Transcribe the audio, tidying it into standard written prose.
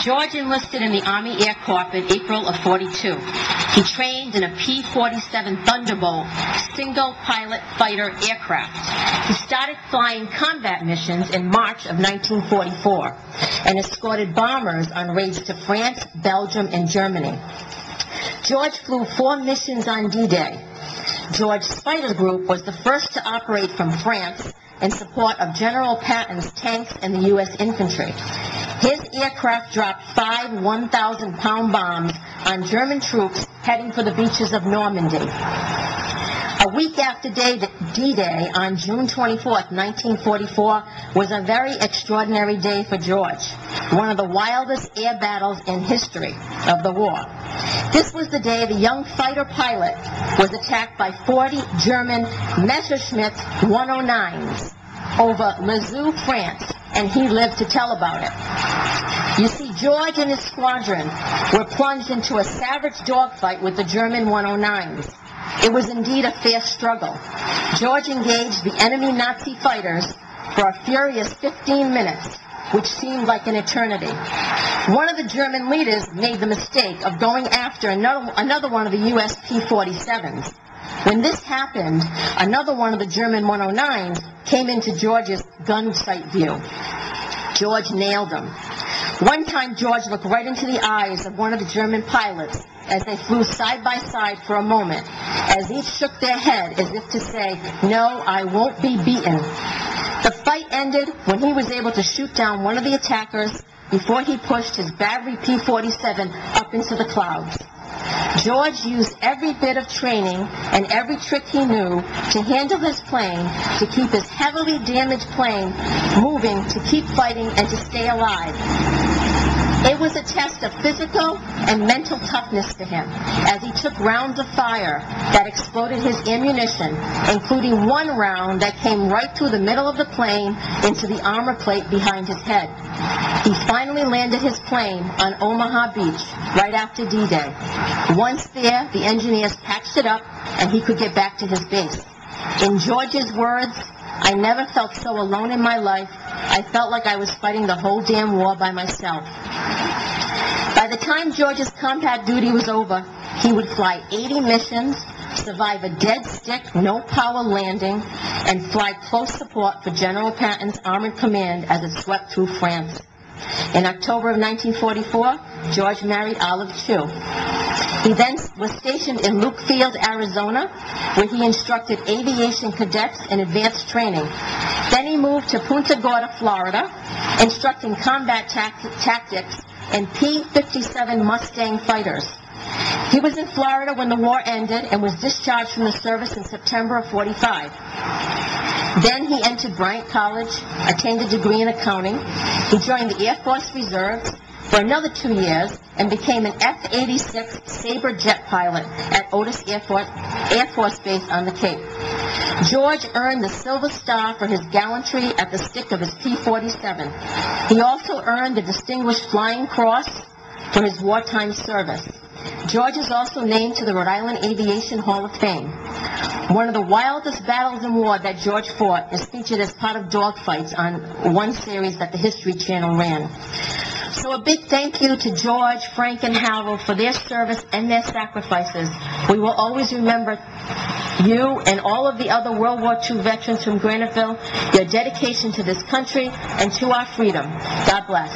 George enlisted in the Army Air Corps in April of '42. He trained in a P-47 Thunderbolt single-pilot fighter aircraft. He started flying combat missions in March of 1944 and escorted bombers on raids to France, Belgium, and Germany. George flew 4 missions on D-Day. George's fighter group was the first to operate from France in support of General Patton's tanks and the U.S. infantry. His aircraft dropped 5 1,000-pound bombs on German troops heading for the beaches of Normandy. A week after D-Day, on June 24, 1944, was a very extraordinary day for George, one of the wildest air battles in history of the war. This was the day the young fighter pilot was attacked by 40 German Messerschmitt 109s over Lisieux, France, and he lived to tell about it. You see, George and his squadron were plunged into a savage dogfight with the German 109s. It was indeed a fierce struggle. George engaged the enemy Nazi fighters for a furious 15 minutes, which seemed like an eternity. One of the German leaders made the mistake of going after another one of the U.S. P-47s. When this happened, another one of the German 109s came into George's gun sight view. George nailed him. One time, George looked right into the eyes of one of the German pilots as they flew side by side for a moment, as each shook their head as if to say, "No, I won't be beaten." The fight ended when he was able to shoot down one of the attackers before he pushed his battery P-47 up into the clouds. George used every bit of training and every trick he knew to handle his plane, to keep his heavily damaged plane moving, to keep fighting, and to stay alive. It was a test of physical and mental toughness to him, as he took rounds of fire that exploded his ammunition, including one round that came right through the middle of the plane into the armor plate behind his head. He finally landed his plane on Omaha Beach right after D-Day. Once there, the engineers patched it up and he could get back to his base. In George's words, "I never felt so alone in my life. I felt like I was fighting the whole damn war by myself." By the time George's combat duty was over, he would fly 80 missions, survive a dead stick, no power landing, and fly close support for General Patton's Armored Command as it swept through France. In October of 1944, George married Olive Chu. He then was stationed in Luke Field, Arizona, where he instructed aviation cadets in advanced training. Then he moved to Punta Gorda, Florida, instructing combat tactics in P-57 Mustang fighters. He was in Florida when the war ended and was discharged from the service in September of '45. Then he entered Bryant College, attained a degree in accounting. He joined the Air Force Reserves for another 2 years and became an F-86 Sabre jet pilot at Otis Air Force Base on the Cape. George earned the Silver Star for his gallantry at the stick of his P-47. He also earned the Distinguished Flying Cross for his wartime service. George is also named to the Rhode Island Aviation Hall of Fame. One of the wildest battles in war that George fought is featured as part of dogfights on one series that the History Channel ran. So a big thank you to George, Frank, and Harold for their service and their sacrifices. We will always remember you and all of the other World War II veterans from Graniteville, your dedication to this country and to our freedom. God bless.